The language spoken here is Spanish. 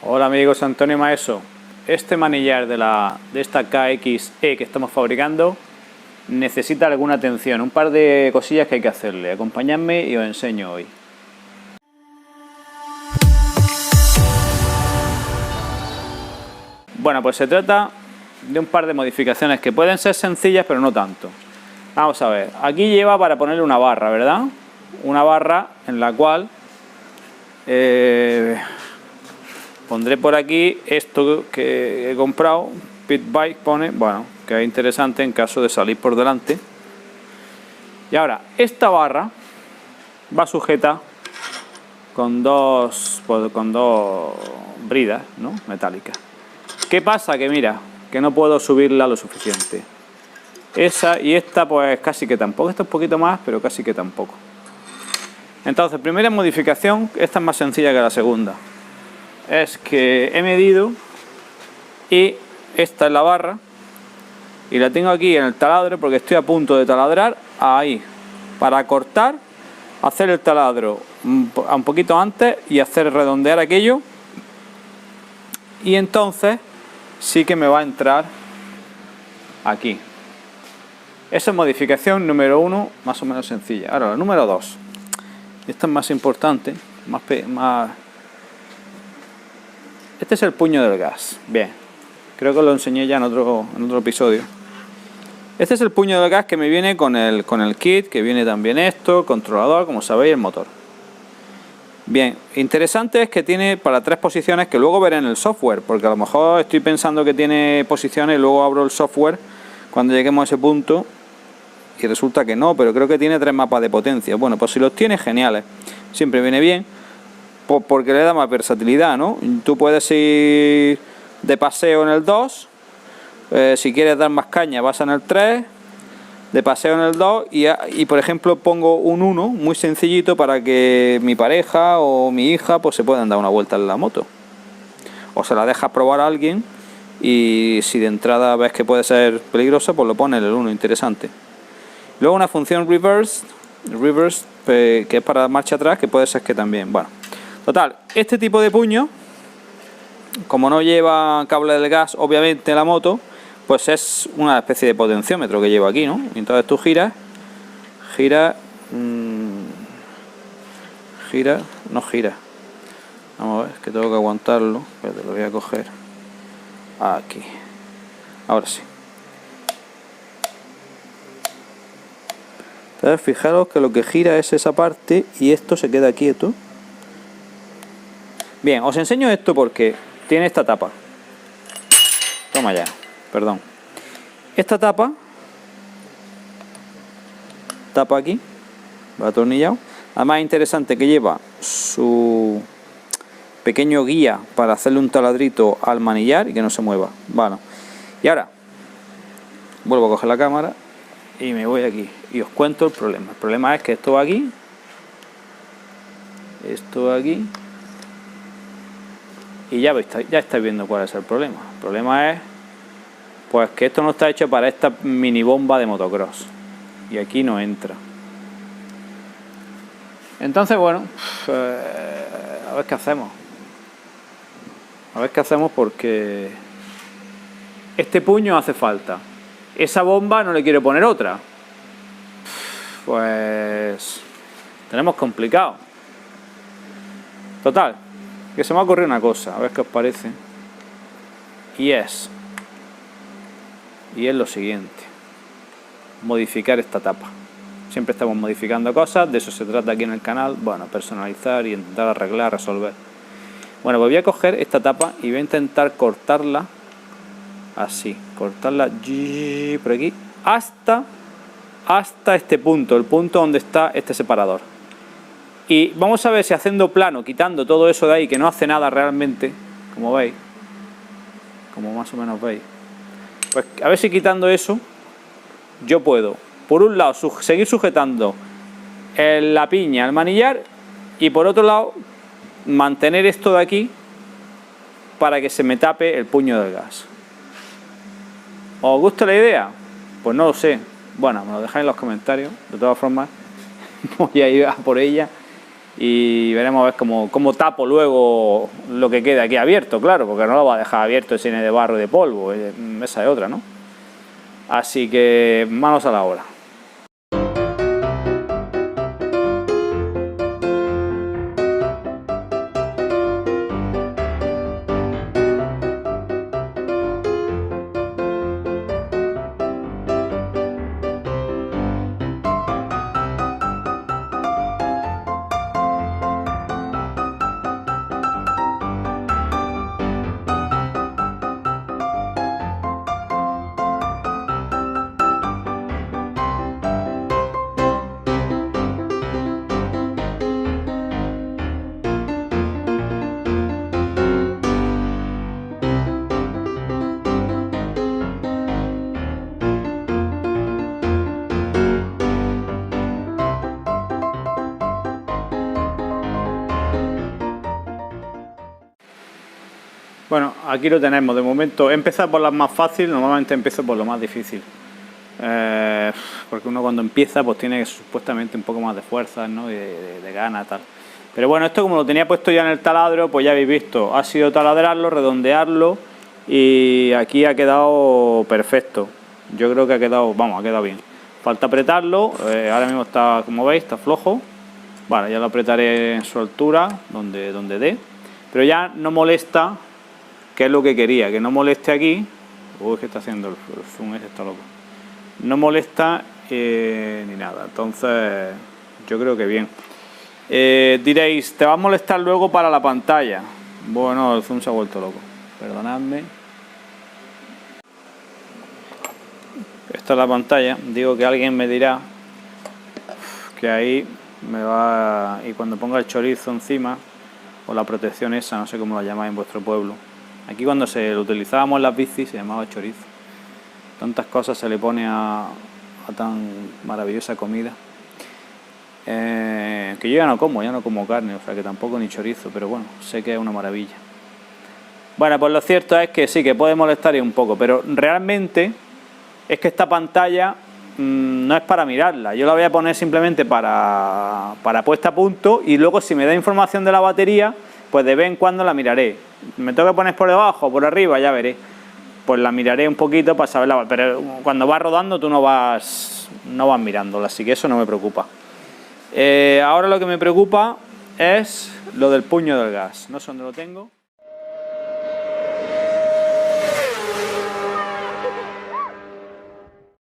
Hola amigos, Antonio Maeso. Este manillar de esta KXE que estamos fabricando necesita alguna atención, un par de cosillas que hay que hacerle. Acompañadme y os enseño hoy. Bueno, pues se trata de un par de modificaciones que pueden ser sencillas pero no tanto. Vamos a ver, aquí lleva para ponerle una barra, ¿verdad? Una barra en la cual pondré por aquí esto que he comprado, Pit Bike pone, bueno, que es interesante en caso de salir por delante. Y ahora, esta barra va sujeta con dos bridas, ¿no?, metálicas. ¿Qué pasa? Que mira, que no puedo subirla lo suficiente. Esa y esta pues casi que tampoco, esta un poquito más, pero casi que tampoco. Entonces, primera modificación, esta es más sencilla que la segunda. Es que he medido y esta es la barra y la tengo aquí en el taladro porque estoy a punto de taladrar ahí para cortar, hacer el taladro un poquito antes y hacer redondear aquello, y entonces sí que me va a entrar aquí. Esa es modificación número 1, más o menos sencilla. Ahora la número 2, esta es más importante, más. Este es el puño del gas. Bien, creo que lo enseñé ya en otro episodio. Este es el puño del gas que me viene con el kit, que viene también esto, el controlador, como sabéis, el motor. Bien, interesante es que tiene para 3 posiciones, que luego veré en el software, porque a lo mejor estoy pensando que tiene posiciones y luego abro el software cuando lleguemos a ese punto y resulta que no, pero creo que tiene 3 mapas de potencia. Bueno, pues si los tiene, geniales. Siempre viene bien, porque le da más versatilidad, ¿no? Tú puedes ir de paseo en el 2, si quieres dar más caña vas en el 3, de paseo en el 2 y por ejemplo pongo un 1 muy sencillito para que mi pareja o mi hija pues se puedan dar una vuelta en la moto, o se la dejas probar a alguien y si de entrada ves que puede ser peligrosa pues lo pones en el 1, interesante. Luego una función reverse que es para marcha atrás, que puede ser que también, bueno. Total, este tipo de puño, como no lleva cable del gas, obviamente, la moto, pues es una especie de potenciómetro que lleva aquí, ¿no? Y entonces tú giras, no gira. Vamos a ver, que tengo que aguantarlo, pero te lo voy a coger aquí. Ahora sí. Entonces, fijaros que lo que gira es esa parte y esto se queda quieto. Bien, os enseño esto porque tiene esta tapa. Toma ya, perdón. Esta tapa aquí, va atornillado. Además es interesante que lleva su pequeño guía para hacerle un taladrito al manillar y que no se mueva. Bueno, y ahora vuelvo a coger la cámara y me voy aquí y os cuento el problema. El problema es que esto va aquí, esto va aquí. Y ya estáis viendo cuál es el problema. El problema es pues que esto no está hecho para esta mini bomba de motocross. Y aquí no entra. Entonces, bueno, a ver qué hacemos. A ver qué hacemos porque este puño hace falta. Esa bomba no le quiero poner otra. Pues tenemos complicado. Total, que se me ha ocurrido una cosa, a ver qué os parece. Y es lo siguiente: modificar esta tapa. Siempre estamos modificando cosas, de eso se trata aquí en el canal. Bueno, personalizar y intentar arreglar, resolver. Bueno, pues voy a coger esta tapa y voy a intentar cortarla así, cortarla por aquí hasta este punto, el punto donde está este separador. Y vamos a ver si haciendo plano, quitando todo eso de ahí que no hace nada realmente, como veis, como más o menos veis, pues a ver si quitando eso yo puedo, por un lado, seguir sujetando la piña, el manillar, y por otro lado mantener esto de aquí para que se me tape el puño del gas. ¿Os gusta la idea? Pues no lo sé. Bueno, me lo dejáis en los comentarios. De todas formas, voy a ir a por ella y veremos a ver cómo tapo luego lo que quede aquí abierto, claro, porque no lo va a dejar abierto si lleno de barro y de polvo, esa es otra, ¿no? Así que manos a la obra. Bueno, aquí lo tenemos. De momento he empezado por las más fáciles, normalmente empiezo por lo más difícil. Porque uno cuando empieza pues tiene supuestamente un poco más de fuerza, ¿no? de ganas, tal. Pero bueno, esto como lo tenía puesto ya en el taladro, pues ya habéis visto, ha sido taladrarlo, redondearlo y aquí ha quedado perfecto. Yo creo que ha quedado, vamos, ha quedado bien. Falta apretarlo, ahora mismo está, como veis, está flojo. Vale, ya lo apretaré en su altura, donde dé. Pero ya no molesta, que es lo que quería, que no moleste aquí. Uy, que está haciendo el zoom, ese está loco. No molesta ni nada, entonces yo creo que bien. Diréis, ¿te va a molestar luego para la pantalla? Bueno, el zoom se ha vuelto loco, perdonadme. Esta es la pantalla, digo que alguien me dirá que ahí me va, y cuando ponga el chorizo encima, o la protección esa, no sé cómo la llamáis en vuestro pueblo. Aquí cuando lo utilizábamos en las bicis se llamaba chorizo. Tantas cosas se le pone a tan maravillosa comida. Que yo ya no como carne, o sea que tampoco ni chorizo, pero bueno, sé que es una maravilla. Bueno, pues lo cierto es que sí, que puede molestar un poco, pero realmente es que esta pantalla no es para mirarla. Yo la voy a poner simplemente para puesta a punto y luego si me da información de la batería, pues de vez en cuando la miraré. Me tengo que poner por debajo o por arriba, ya veré. Pues la miraré un poquito para saberla, pero cuando vas rodando tú no vas mirándola, así que eso no me preocupa. Ahora lo que me preocupa es lo del puño del gas. No sé dónde lo tengo.